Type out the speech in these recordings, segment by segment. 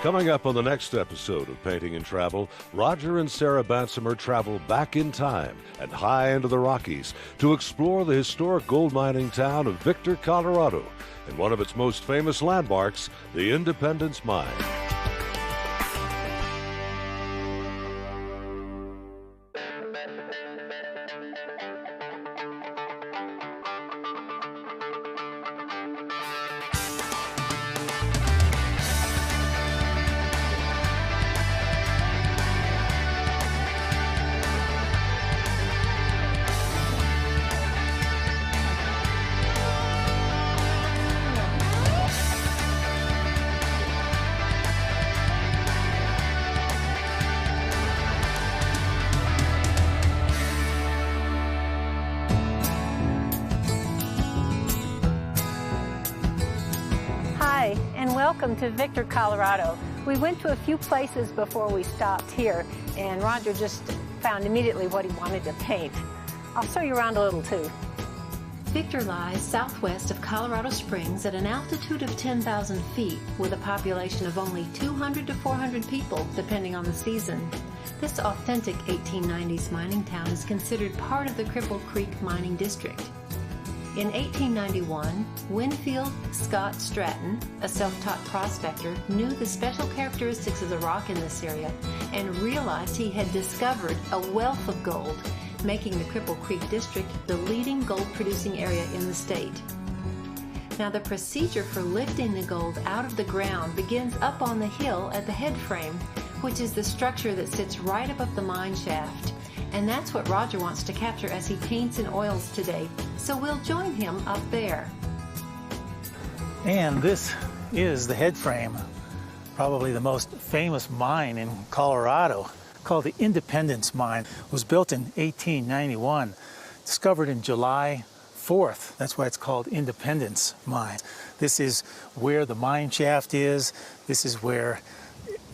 Coming up on the next episode of Painting and Travel, Roger and Sarah Bansemer travel back in time and high into the Rockies to explore the historic gold mining town of Victor, Colorado, and one of its most famous landmarks, the Independence Mine. Welcome to Victor, Colorado. We went to a few places before we stopped here, and Roger just found immediately what he wanted to paint. I'll show you around a little too. Victor lies southwest of Colorado Springs at an altitude of 10,000 feet with a population of only 200 to 400 people, depending on the season. This authentic 1890s mining town is considered part of the Cripple Creek Mining District. In 1891, Winfield Scott Stratton, a self-taught prospector, knew the special characteristics of the rock in this area and realized he had discovered a wealth of gold, making the Cripple Creek District the leading gold-producing area in the state. Now, the procedure for lifting the gold out of the ground begins up on the hill at the head frame, which is the structure that sits right above the mine shaft. And that's what Roger wants to capture as he paints and oils today. So we'll join him up there. And this is the head frame, probably the most famous mine in Colorado, called the Independence Mine. It was built in 1891, discovered in July 4th. That's why it's called Independence Mine. This is where the mine shaft is. This is where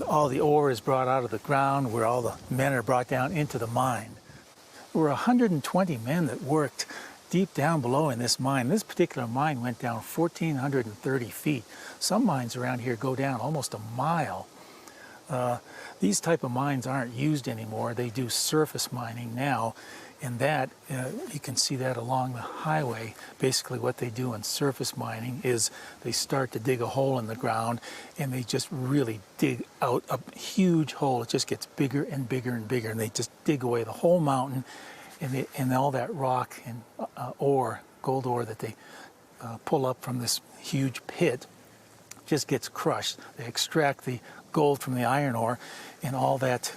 all the ore is brought out of the ground, where all the men are brought down into the mine. There were 120 men that worked deep down below in this mine. This particular mine went down 1,430 feet. Some mines around here go down almost a mile. These type of mines aren't used anymore. They do surface mining now, and that you can see that along the highway. Basically what they do in surface mining is they start to dig a hole in the ground, and they just really dig out a huge hole. It just gets bigger and bigger and bigger, and they just dig away the whole mountain, and all that rock and ore, gold ore that they pull up from this huge pit just gets crushed. They extract the gold from the iron ore, and all that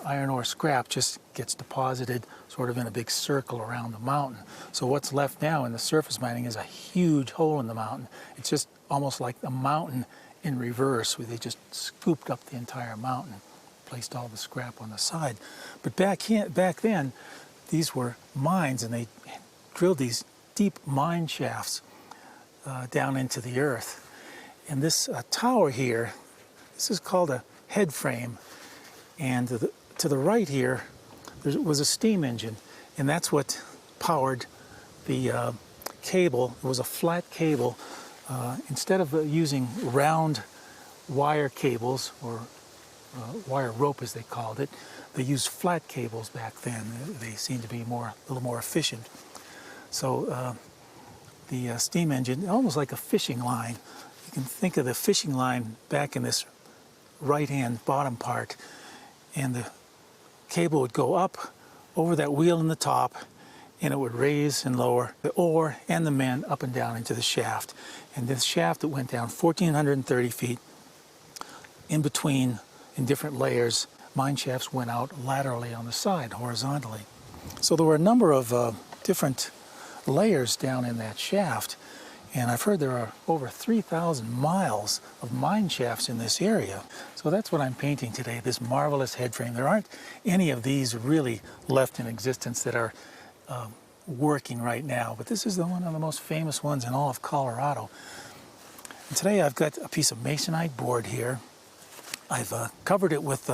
iron ore scrap just gets deposited sort of in a big circle around the mountain. So what's left now in the surface mining is a huge hole in the mountain. It's just almost like the mountain in reverse, where they just scooped up the entire mountain, placed all the scrap on the side. But back then, these were mines, and they drilled these deep mine shafts down into the earth. And this tower here, this is called a head frame, and to the right here, there was a steam engine, and that's what powered the cable. It was a flat cable. Instead of using round wire cables, or wire rope as they called it, they used flat cables back then. They seemed to be a little more efficient. So the steam engine, almost like a fishing line. You can think of the fishing line back in this right-hand bottom part, and the cable would go up over that wheel in the top, and it would raise and lower the ore and the men up and down into the shaft. And this shaft that went down 1,430 feet, in between, in different layers, mine shafts went out laterally on the side, horizontally. So there were a number of different layers down in that shaft, and I've heard there are over 3,000 miles of mine shafts in this area. So that's what I'm painting today, this marvelous head frame. There aren't any of these really left in existence that are working right now, but this is one of the most famous ones in all of Colorado. And today I've got a piece of masonite board here. I've covered it with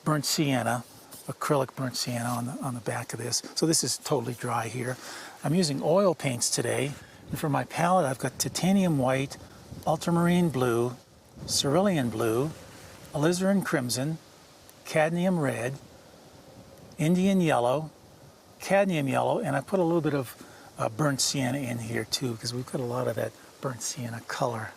burnt sienna, acrylic burnt sienna on the back of this. So this is totally dry here. I'm using oil paints today. And for my palette, I've got titanium white, ultramarine blue, cerulean blue, alizarin crimson, cadmium red, Indian yellow, cadmium yellow, and I put a little bit of burnt sienna in here too, because we've got a lot of that burnt sienna color.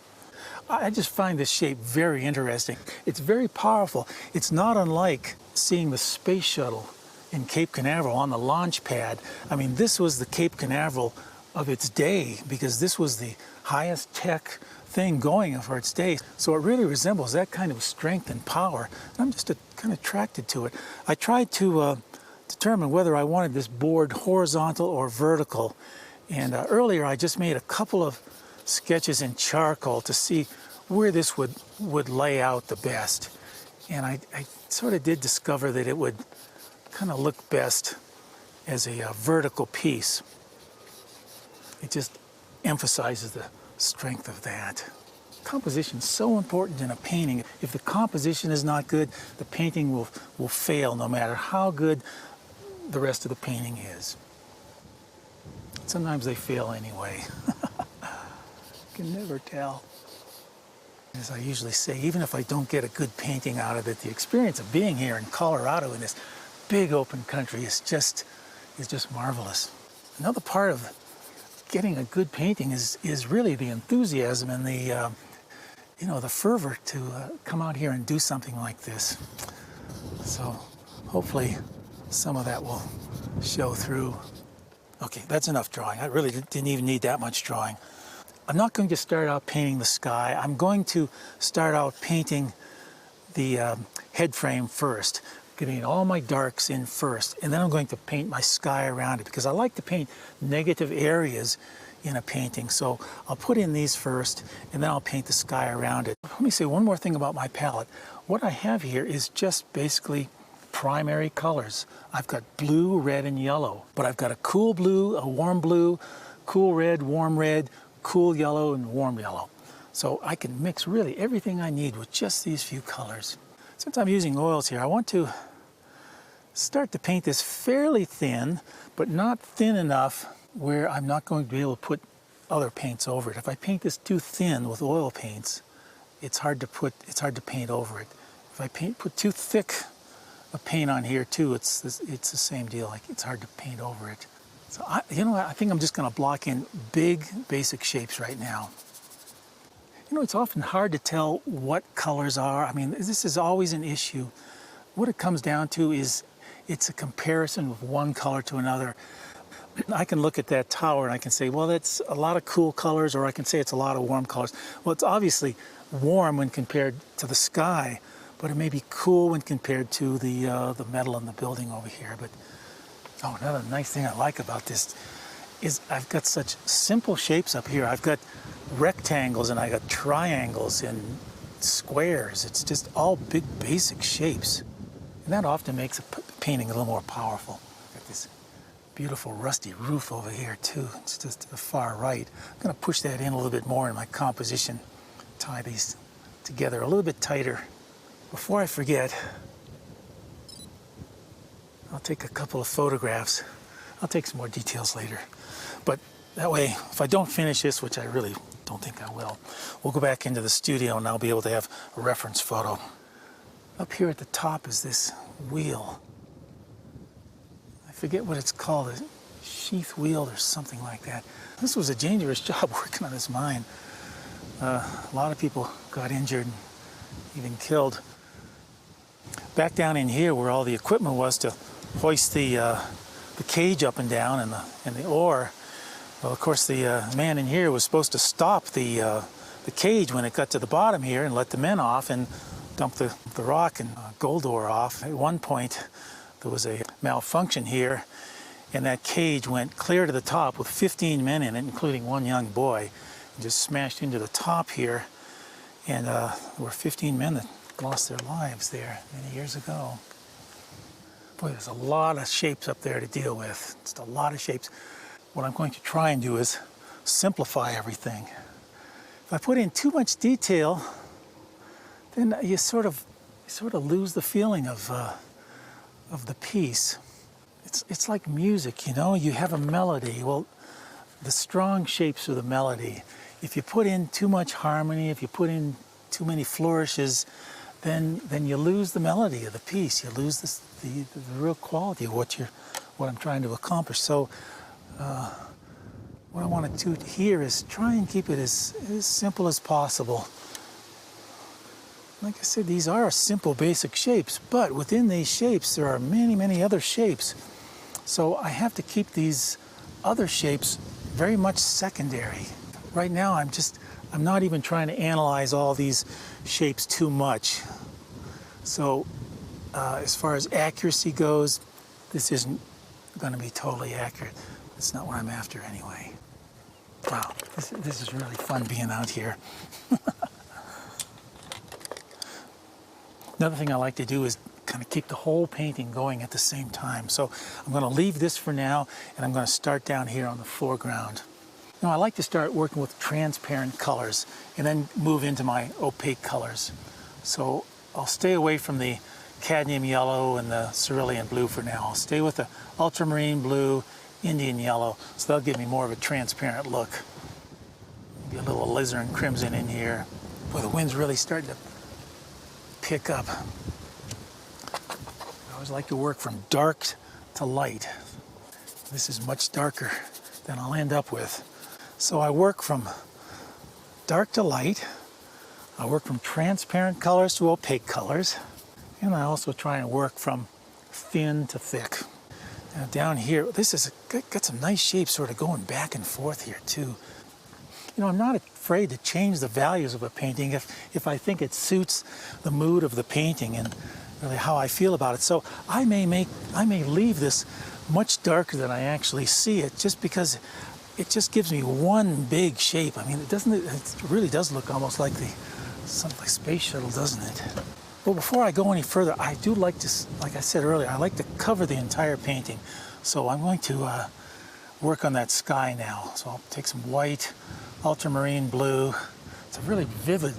I just find this shape very interesting. It's very powerful. It's not unlike seeing the space shuttle in Cape Canaveral on the launch pad. I mean, this was the Cape Canaveral of its day, because this was the highest tech thing going for its day. So it really resembles that kind of strength and power. And I'm just kind of attracted to it. I tried to determine whether I wanted this board horizontal or vertical. And earlier I just made a couple of sketches in charcoal to see where this would lay out the best. And I sort of did discover that it would kind of look best as a vertical piece. It just emphasizes the strength of that. Composition is so important in a painting. If the composition is not good, the painting will fail no matter how good the rest of the painting is. Sometimes they fail anyway. You can never tell. As I usually say, even if I don't get a good painting out of it, the experience of being here in Colorado in this big open country is just marvelous. Another part of getting a good painting is really the enthusiasm and the the fervor to come out here and do something like this. So hopefully some of that will show through. Okay, that's enough drawing. I really didn't even need that much drawing. I'm not going to start out painting the sky. I'm going to start out painting the head frame first, getting all my darks in first, and then I'm going to paint my sky around it, because I like to paint negative areas in a painting. So I'll put in these first, and then I'll paint the sky around it. Let me say one more thing about my palette. What I have here is just basically primary colors. I've got blue, red, and yellow, but I've got a cool blue, a warm blue, cool red, cool yellow, and warm yellow. So I can mix really everything I need with just these few colors. Since I'm using oils here, I want to start to paint this fairly thin, but not thin enough where I'm not going to be able to put other paints over it. If I paint this too thin with oil paints, it's hard to paint over it. If I put too thick a paint on here too, it's the same deal. Like, it's hard to paint over it. So I think I'm just going to block in big basic shapes right now. It's often hard to tell what colors are. I mean, this is always an issue. What it comes down to is it's a comparison of one color to another. I can look at that tower and I can say, well, that's a lot of cool colors, or I can say it's a lot of warm colors. Well, it's obviously warm when compared to the sky, but it may be cool when compared to the metal in the building over here. But another nice thing I like about this is I've got such simple shapes up here. I've got rectangles and I got triangles and squares. It's just all big basic shapes. And that often makes a painting a little more powerful. Got this beautiful rusty roof over here too. It's just to the far right. I'm going to push that in a little bit more in my composition. Tie these together a little bit tighter. Before I forget, I'll take a couple of photographs. I'll take some more details later. But that way, if I don't finish this, which I really don't think I will, we'll go back into the studio and I'll be able to have a reference photo. Up here at the top is this wheel. I forget what it's called, a sheath wheel or something like that. This was a dangerous job working on this mine. A lot of people got injured and even killed. Back down in here where all the equipment was to hoist the cage up and down and the ore. Well, of course, the man in here was supposed to stop the cage when it got to the bottom here and let the men off and dump the rock and gold ore off. At one point, there was a malfunction here, and that cage went clear to the top with 15 men in it, including one young boy, and just smashed into the top here. And there were 15 men that lost their lives there many years ago. Boy, there's a lot of shapes up there to deal with. Just a lot of shapes. What I'm going to try and do is simplify everything. If I put in too much detail, then you sort of lose the feeling of the piece. It's like music, you have a melody. Well, the strong shapes are the melody. If you put in too much harmony, if you put in too many flourishes, then you lose the melody of the piece. You lose the real quality of what I'm trying to accomplish. So what I want to do here is try and keep it as simple as possible. Like I said, these are simple, basic shapes, but within these shapes there are many, many other shapes. So I have to keep these other shapes very much secondary. Right now I'm not even trying to analyze all these shapes too much. So as far as accuracy goes, this isn't going to be totally accurate. That's not what I'm after anyway. Wow, this is really fun being out here. Another thing I like to do is kind of keep the whole painting going at the same time. So I'm going to leave this for now, and I'm going to start down here on the foreground. Now I like to start working with transparent colors and then move into my opaque colors. So I'll stay away from the cadmium yellow and the cerulean blue for now. I'll stay with the ultramarine blue, Indian yellow, so that'll give me more of a transparent look. Maybe a little alizarin crimson in here. Boy, the wind's really starting to pick up. I always like to work from dark to light. This is much darker than I'll end up with. So I work from dark to light. I work from transparent colors to opaque colors. And I also try and work from thin to thick. Now down here, this is got some nice shapes sort of going back and forth here too. You know, I'm not afraid to change the values of a painting if I think it suits the mood of the painting and really how I feel about it. So I may leave this much darker than I actually see it, just because it just gives me one big shape. I mean, it really does look almost like something like space shuttle, doesn't it? Well, before I go any further, I do like to, like I said earlier, I like to cover the entire painting. So I'm going to work on that sky now. So I'll take some white, ultramarine blue. It's a really vivid,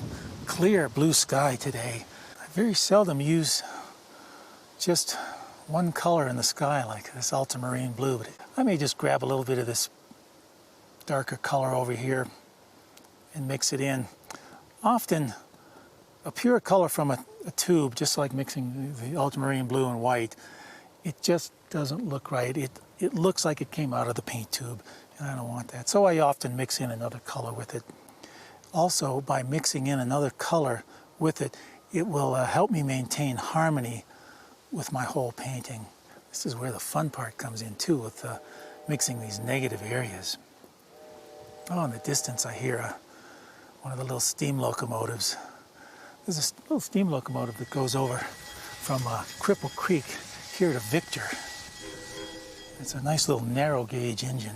clear blue sky today. I very seldom use just one color in the sky like this ultramarine blue, but I may just grab a little bit of this darker color over here and mix it in. Often a pure color from a tube, just like mixing the ultramarine blue and white, it just doesn't look right. It looks like it came out of the paint tube, and I don't want that. So I often mix in another color with it. Also, by mixing in another color with it, it will help me maintain harmony with my whole painting. This is where the fun part comes in too, with mixing these negative areas. Oh, in the distance I hear one of the little steam locomotives. There's a little steam locomotive that goes over from Cripple Creek here to Victor. It's a nice little narrow gauge engine.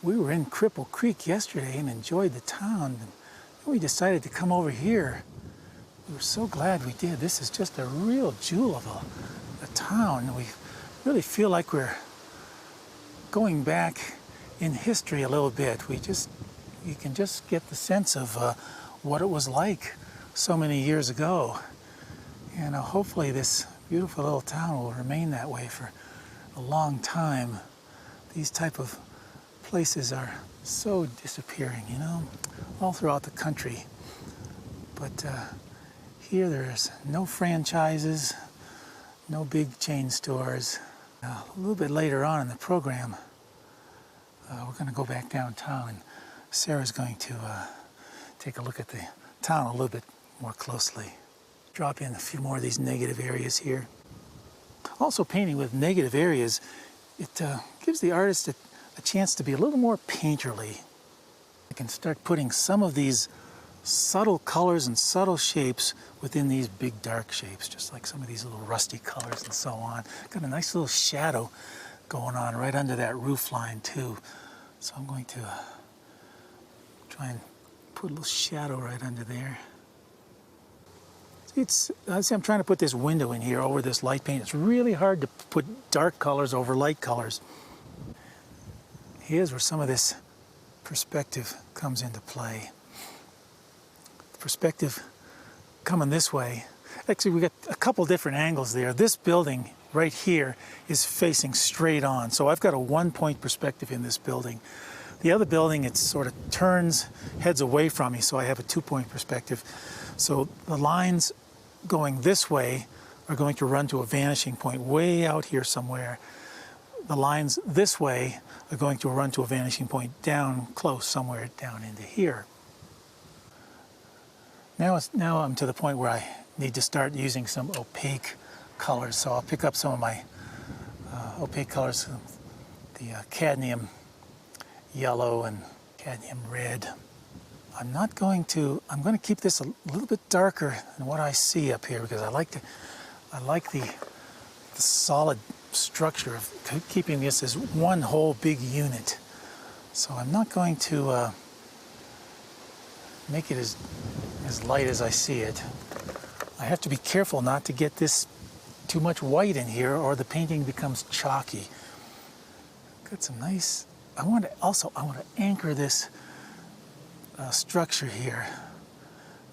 We were in Cripple Creek yesterday and enjoyed the town. And we decided to come over here. We were so glad we did. This is just a real jewel of a town. We really feel like we're going back in history a little bit. You can just get the sense of what it was like so many years ago. And hopefully this beautiful little town will remain that way for a long time. These type of places are so disappearing, you know, all throughout the country. But here there's no franchises, no big chain stores. A little bit later on in the program, we're going to go back downtown, and Sarah's going to take a look at the town a little bit more closely. Drop in a few more of these negative areas here. Also, painting with negative areas, it gives the artist a chance to be a little more painterly. I can start putting some of these subtle colors and subtle shapes within these big dark shapes, just like some of these little rusty colors and so on. Got a nice little shadow going on right under that roof line too. So I'm going to try and put a little shadow right under there. I'm trying to put this window in here over this light paint. It's really hard to put dark colors over light colors. Here's where some of this perspective comes into play. Perspective coming this way. Actually, we got a couple different angles there. This building right here is facing straight on. So I've got a 1-point perspective in this building. The other building, it sort of turns, heads away from me, so I have a two-point perspective. So the lines going this way are going to run to a vanishing point way out here somewhere. The lines this way are going to run to a vanishing point down close, somewhere down into here. Now I'm to the point where I need to start using some opaque colors. So I'll pick up some of my opaque colors, the cadmium yellow and cadmium red. I'm going to keep this a little bit darker than what I see up here, because I like the solid structure of keeping this as one whole big unit. So I'm not going to make it as light as I see it. I have to be careful not to get this too much white in here, or the painting becomes chalky. Got some nice, I want to anchor this structure here,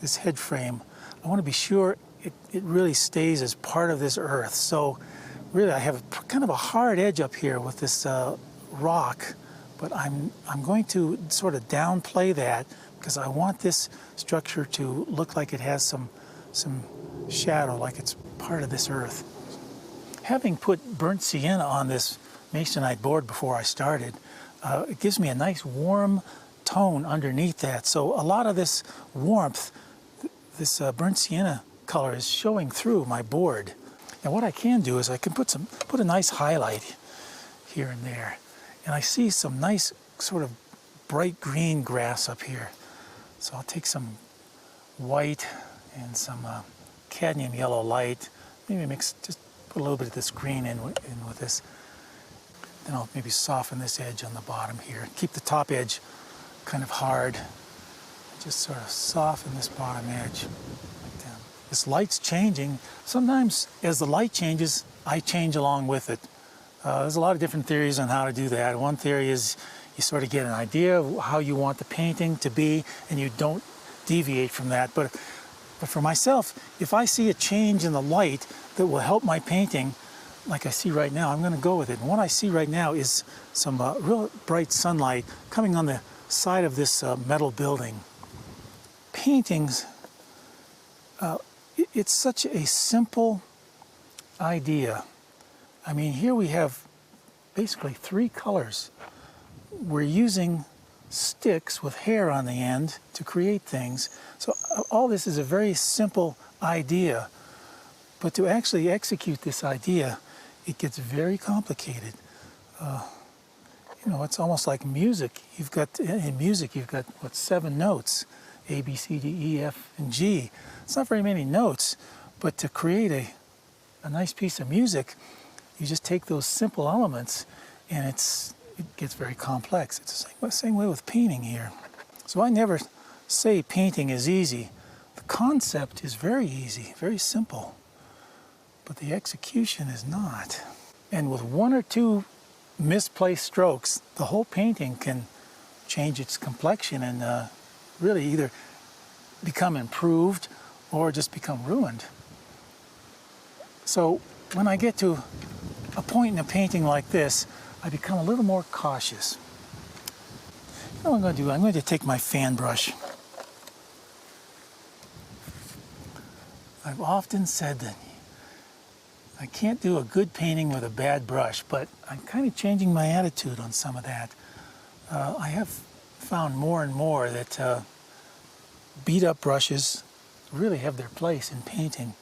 this head frame. I want to be sure it really stays as part of this earth. So really I have kind of a hard edge up here with this rock, but I'm going to sort of downplay that, because I want this structure to look like it has some shadow, like it's part of this earth. Having put burnt sienna on this masonite board before I started, it gives me a nice warm tone underneath that. So a lot of this warmth, this burnt sienna color is showing through my board. Now what I can do is I can put a nice highlight here and there. And I see some nice sort of bright green grass up here. So I'll take some white and some cadmium yellow light, maybe just put a little bit of this green in with this. Then I'll maybe soften this edge on the bottom here. Keep the top edge kind of hard. Just sort of soften this bottom edge. Like that. This light's changing. Sometimes as the light changes, I change along with it. There's a lot of different theories on how to do that. One theory is you sort of get an idea of how you want the painting to be, and you don't deviate from that. But for myself, if I see a change in the light that will help my painting, like I see right now, I'm going to go with it. And what I see right now is some real bright sunlight coming on the side of this metal building. Paintings, it's such a simple idea. I mean, here we have basically three colors. We're using sticks with hair on the end to create things. So all this is a very simple idea, but to actually execute this idea, it gets very complicated. You know, it's almost like music. In music, you've got, what, 7 notes, A, B, C, D, E, F, and G. It's not very many notes, but to create a nice piece of music, you just take those simple elements, and it gets very complex. It's the same way with painting here. So I never say painting is easy. The concept is very easy, very simple, but the execution is not. And with 1 or 2 misplaced strokes, the whole painting can change its complexion and really either become improved or just become ruined. So when I get to a point in a painting like this, I become a little more cautious. You know what I'm going to do? I'm going to take my fan brush. I've often said that I can't do a good painting with a bad brush, but I'm kind of changing my attitude on some of that. I have found more and more that beat-up brushes really have their place in painting.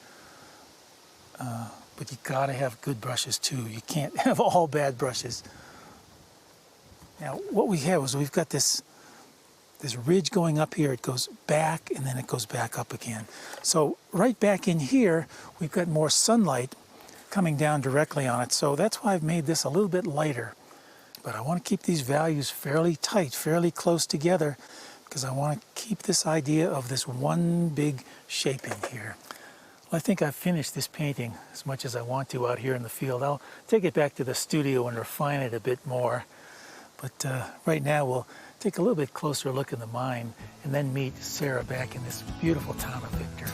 But you got to have good brushes too. You can't have all bad brushes. Now, what we have is we've got this ridge going up here. It goes back and then it goes back up again. So right back in here, we've got more sunlight coming down directly on it. So that's why I've made this a little bit lighter. But I want to keep these values fairly tight, fairly close together, because I want to keep this idea of this one big shaping here. Well, I think I've finished this painting as much as I want to out here in the field. I'll take it back to the studio and refine it a bit more. But right now we'll take a little bit closer look in the mine and then meet Sarah back in this beautiful town of Victor.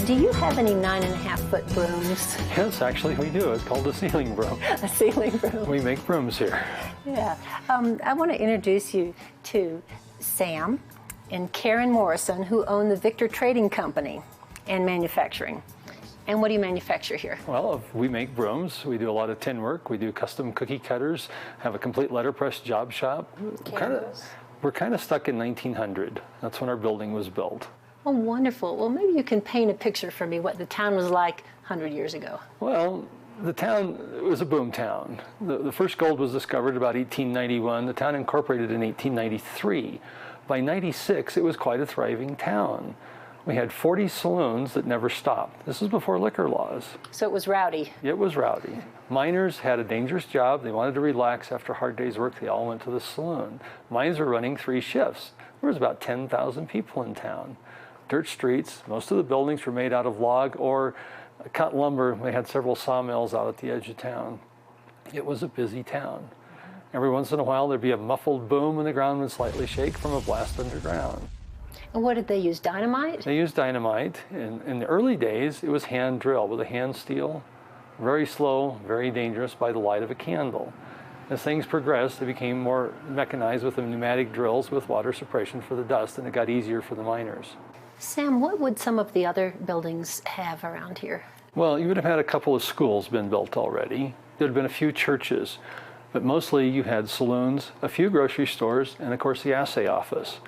Do you have any 9.5-foot brooms? Yes, actually we do. It's called a ceiling broom. A ceiling broom. We make brooms here. Yeah. I want to introduce you to Sam and Karen Morrison, who own the Victor Trading Company and manufacturing. And what do you manufacture here? Well, we make brooms. We do a lot of tin work. We do custom cookie cutters, have a complete letterpress job shop. We're kind of stuck in 1900. That's when our building was built. Oh, wonderful. Well, maybe you can paint a picture for me what the town was like 100 years ago. Well, the town was a boom town. The first gold was discovered about 1891. The town incorporated in 1893. By 96, it was quite a thriving town. We had 40 saloons that never stopped. This is before liquor laws. So it was rowdy. It was rowdy. Miners had a dangerous job. They wanted to relax after a hard day's work. They all went to the saloon. Mines were running 3 shifts. There was about 10,000 people in town. Dirt streets. Most of the buildings were made out of log or cut lumber. They had several sawmills out at the edge of town. It was a busy town. Every once in a while there'd be a muffled boom and the ground would slightly shake from a blast underground. And what did they use, dynamite? They used dynamite. In the early days, it was hand drill with a hand steel. Very slow, very dangerous by the light of a candle. As things progressed, they became more mechanized with the pneumatic drills with water suppression for the dust, and it got easier for the miners. Sam, what would some of the other buildings have around here? Well, you would have had a couple of schools been built already. There would have been a few churches, but mostly you had saloons, a few grocery stores, and of course the assay office.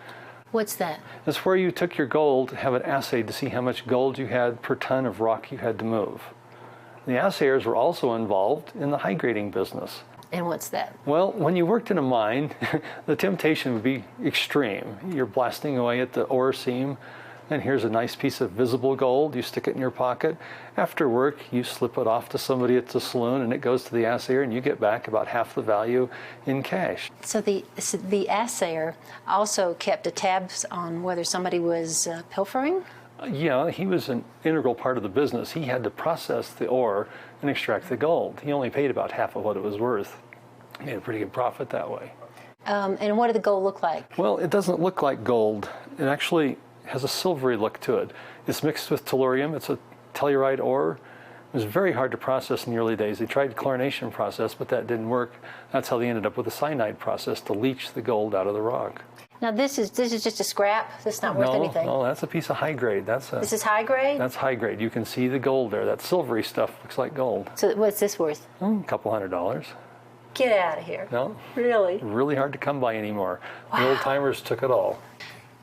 What's that? That's where you took your gold, have it assayed to see how much gold you had per ton of rock you had to move. The assayers were also involved in the high grading business. And what's that? Well, when you worked in a mine, the temptation would be extreme. You're blasting away at the ore seam, and here's a nice piece of visible gold. You stick it in your pocket. After work, you slip it off to somebody at the saloon, and it goes to the assayer, and you get back about half the value in cash. So the assayer also kept tabs on whether somebody was pilfering? Yeah, he was an integral part of the business. He had to process the ore and extract the gold. He only paid about half of what it was worth. He made a pretty good profit that way. And what did the gold look like? Well, it doesn't look like gold. It actually has a silvery look to it. It's mixed with tellurium. It's a telluride ore. It was very hard to process in the early days. They tried the chlorination process, but that didn't work. That's how they ended up with the cyanide process to leach the gold out of the rock. Now this is just a scrap? This is not worth anything? No, that's a piece of high grade. This is high grade? That's high grade. You can see the gold there. That silvery stuff looks like gold. So what's this worth? A couple $100. Get out of here. No. Really? Really hard to come by anymore. Wow. The old timers took it all.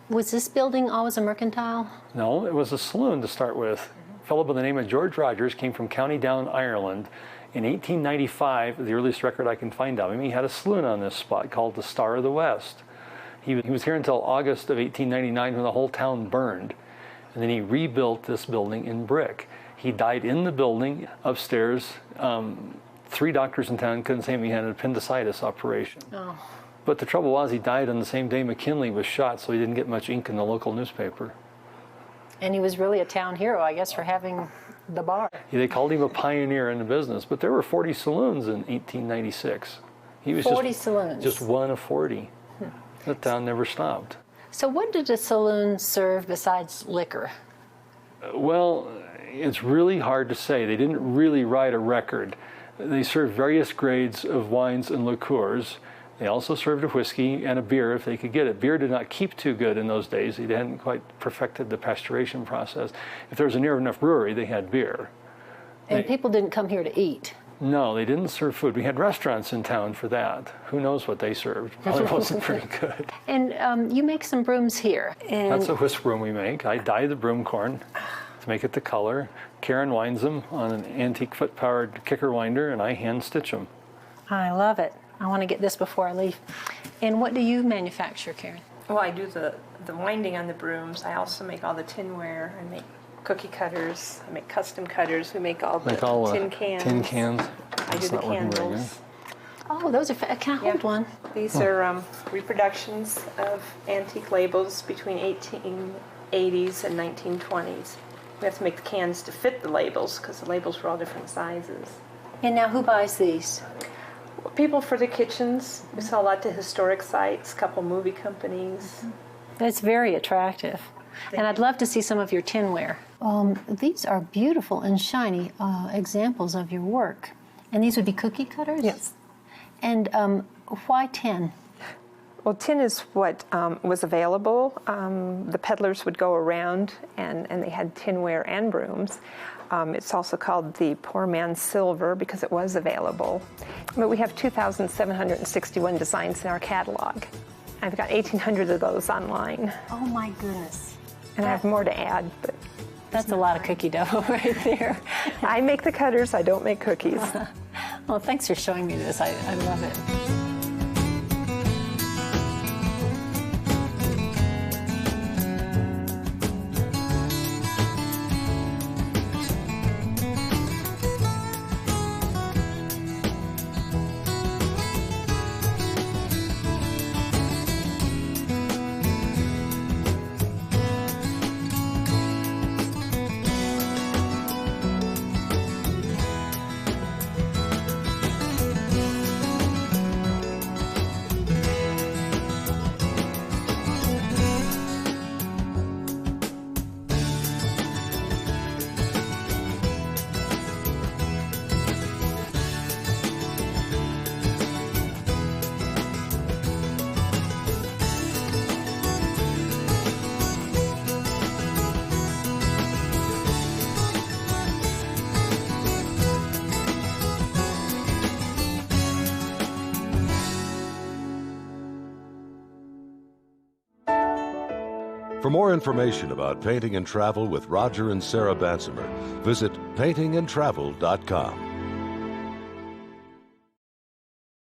Was this building always a mercantile? No, it was a saloon to start with. A fellow by the name of George Rogers came from County Down, Ireland. In 1895, the earliest record I can find of him, he had a saloon on this spot called the Star of the West. He was here until August of 1899 when the whole town burned. And then he rebuilt this building in brick. He died in the building upstairs. 3 doctors in town couldn't say he had an appendicitis operation. Oh. But the trouble was he died on the same day McKinley was shot, so he didn't get much ink in the local newspaper. And he was really a town hero, I guess, for having the bar. Yeah, they called him a pioneer in the business, but there were 40 saloons in 1896. He was 40 saloons? Just one of 40. The town never stopped. So what did a saloon serve besides liquor? Well, it's really hard to say. They didn't really write a record. They served various grades of wines and liqueurs. They also served a whiskey and a beer if they could get it. Beer did not keep too good in those days. They hadn't quite perfected the pasteurization process. If there was a near enough brewery, they had beer. And people didn't come here to eat? No, they didn't serve food. We had restaurants in town for that. Who knows what they served? Probably wasn't very good. And you make some brooms here. And that's a whisk broom we make. I dye the broom corn to make it the color. Karen winds them on an antique foot-powered kicker winder, and I hand stitch them. I love it. I want to get this before I leave. And what do you manufacture, Karen? Well, I do the winding on the brooms. I also make all the tinware. I make cookie cutters. I make custom cutters. We make all the tin cans. Tin cans. I do the candles. Oh, those are, can I hold one? These are reproductions of antique labels between 1880s and 1920s. We have to make the cans to fit the labels because the labels were all different sizes. And now who buys these? People for the kitchens. We sell a lot to historic sites, a couple movie companies. That's very attractive. And I'd love to see some of your tinware. These are beautiful and shiny examples of your work. And these would be cookie cutters? Yes. And why tin? Well, tin is what was available. The peddlers would go around and they had tinware and brooms. It's also called the poor man's silver because it was available. But we have 2,761 designs in our catalog. I've got 1,800 of those online. Oh my goodness. And I have more to add, but that's a lot of cookie dough right there. I make the cutters, I don't make cookies. Well, thanks for showing me this. I love it. For more information about painting and travel with Roger and Sarah Bansemer, visit paintingandtravel.com.